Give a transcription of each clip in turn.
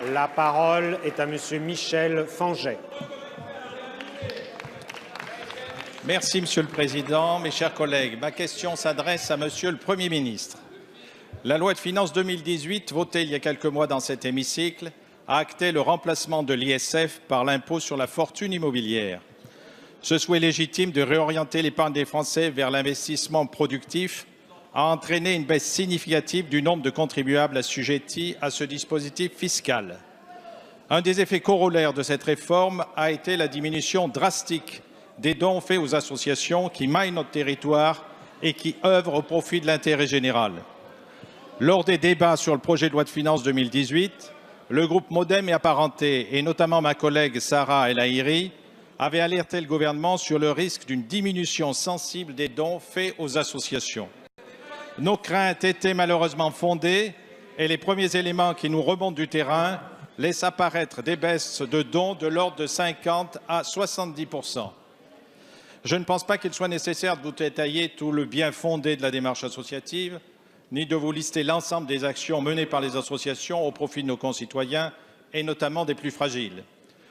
La parole est à Monsieur Michel Fanget. Merci, Monsieur le Président. Mes chers collègues, ma question s'adresse à Monsieur le Premier ministre. La loi de finances 2018, votée il y a quelques mois dans cet hémicycle, a acté le remplacement de l'ISF par l'impôt sur la fortune immobilière. Ce souhait légitime de réorienter l'épargne des Français vers l'investissement productif a entraîné une baisse significative du nombre de contribuables assujettis à ce dispositif fiscal. Un des effets corollaires de cette réforme a été la diminution drastique des dons faits aux associations qui maillent notre territoire et qui œuvrent au profit de l'intérêt général. Lors des débats sur le projet de loi de finances 2018, le groupe Modem et Apparentés, et notamment ma collègue Sarah El Haïry, avait alerté le gouvernement sur le risque d'une diminution sensible des dons faits aux associations. Nos craintes étaient malheureusement fondées et les premiers éléments qui nous remontent du terrain laissent apparaître des baisses de dons de l'ordre de 50 à 70%. Je ne pense pas qu'il soit nécessaire de vous détailler tout le bien fondé de la démarche associative, ni de vous lister l'ensemble des actions menées par les associations au profit de nos concitoyens et notamment des plus fragiles.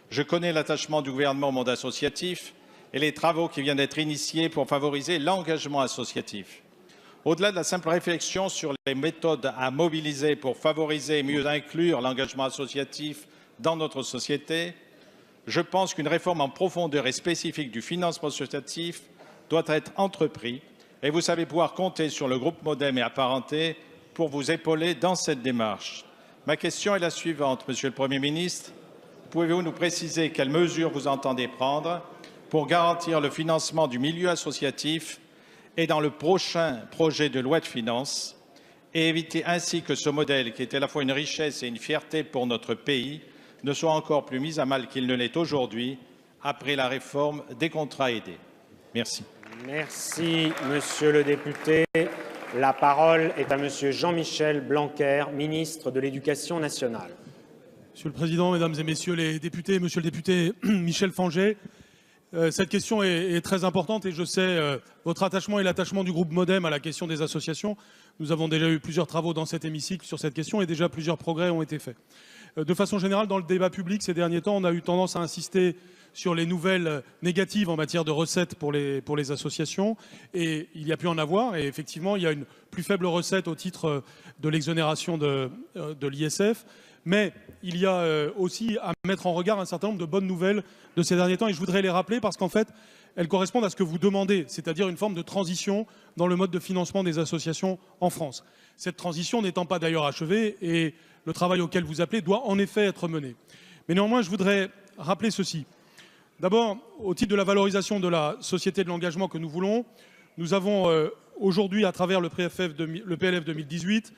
Je connais l'attachement du gouvernement au monde associatif et les travaux qui viennent d'être initiés pour favoriser l'engagement associatif. Au-delà de la simple réflexion sur les méthodes à mobiliser pour favoriser et mieux inclure l'engagement associatif dans notre société, je pense qu'une réforme en profondeur et spécifique du financement associatif doit être entreprise et vous savez pouvoir compter sur le groupe Modem et Apparentés pour vous épauler dans cette démarche. Ma question est la suivante, Monsieur le Premier ministre. Pouvez-vous nous préciser quelles mesures vous entendez prendre pour garantir le financement du milieu associatif et dans le prochain projet de loi de finances et éviter ainsi que ce modèle, qui est à la fois une richesse et une fierté pour notre pays, ne soit encore plus mis à mal qu'il ne l'est aujourd'hui après la réforme des contrats aidés. Merci. Merci, Monsieur le député. La parole est à Monsieur Jean-Michel Blanquer, ministre de l'Éducation nationale. Monsieur le Président, Mesdames et Messieurs les députés, Monsieur le député Michel Fanget, cette question est très importante et je sais votre attachement et l'attachement du groupe Modem à la question des associations. Nous avons déjà eu plusieurs travaux dans cet hémicycle sur cette question et déjà plusieurs progrès ont été faits. De façon générale, dans le débat public ces derniers temps, on a eu tendance à insister sur les nouvelles négatives en matière de recettes pour les associations et il y a pu en avoir et effectivement il y a une plus faible recette au titre de l'exonération de l'ISF. Mais il y a aussi à mettre en regard un certain nombre de bonnes nouvelles de ces derniers temps et je voudrais les rappeler parce qu'en fait, elles correspondent à ce que vous demandez, c'est-à-dire une forme de transition dans le mode de financement des associations en France. Cette transition n'étant pas d'ailleurs achevée et le travail auquel vous appelez doit en effet être mené. Mais néanmoins, je voudrais rappeler ceci. D'abord, au titre de la valorisation de la société de l'engagement que nous voulons, nous avons aujourd'hui, à travers le PLF 2018,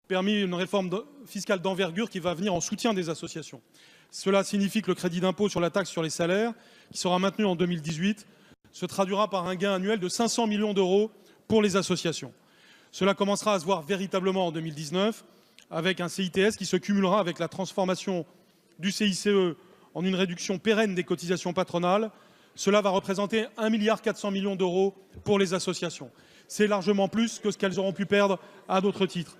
permis une réforme fiscale d'envergure qui va venir en soutien des associations. Cela signifie que le crédit d'impôt sur la taxe sur les salaires, qui sera maintenu en 2018, se traduira par un gain annuel de 500 millions d'euros pour les associations. Cela commencera à se voir véritablement en 2019, avec un CITS qui se cumulera avec la transformation du CICE en une réduction pérenne des cotisations patronales. Cela va représenter 1,4 milliard d'euros pour les associations. C'est largement plus que ce qu'elles auront pu perdre à d'autres titres.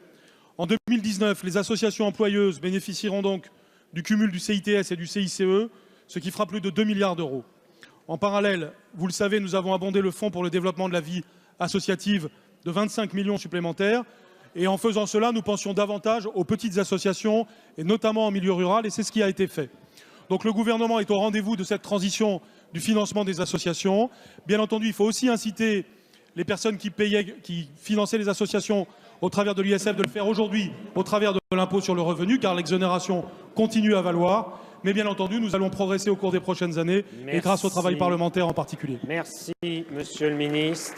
En 2019, les associations employeuses bénéficieront donc du cumul du CITS et du CICE, ce qui fera plus de 2 milliards d'euros. En parallèle, vous le savez, nous avons abondé le Fonds pour le développement de la vie associative de 25 millions supplémentaires. Et en faisant cela, nous pensions davantage aux petites associations, et notamment en milieu rural, et c'est ce qui a été fait. Donc le gouvernement est au rendez-vous de cette transition du financement des associations. Bien entendu, il faut aussi inciter les personnes qui finançaient les associations au travers de l'ISF de le faire aujourd'hui au travers de l'impôt sur le revenu, car l'exonération continue à valoir. Mais bien entendu, nous allons progresser au cours des prochaines années, et grâce au travail parlementaire en particulier. Merci, Monsieur le Ministre.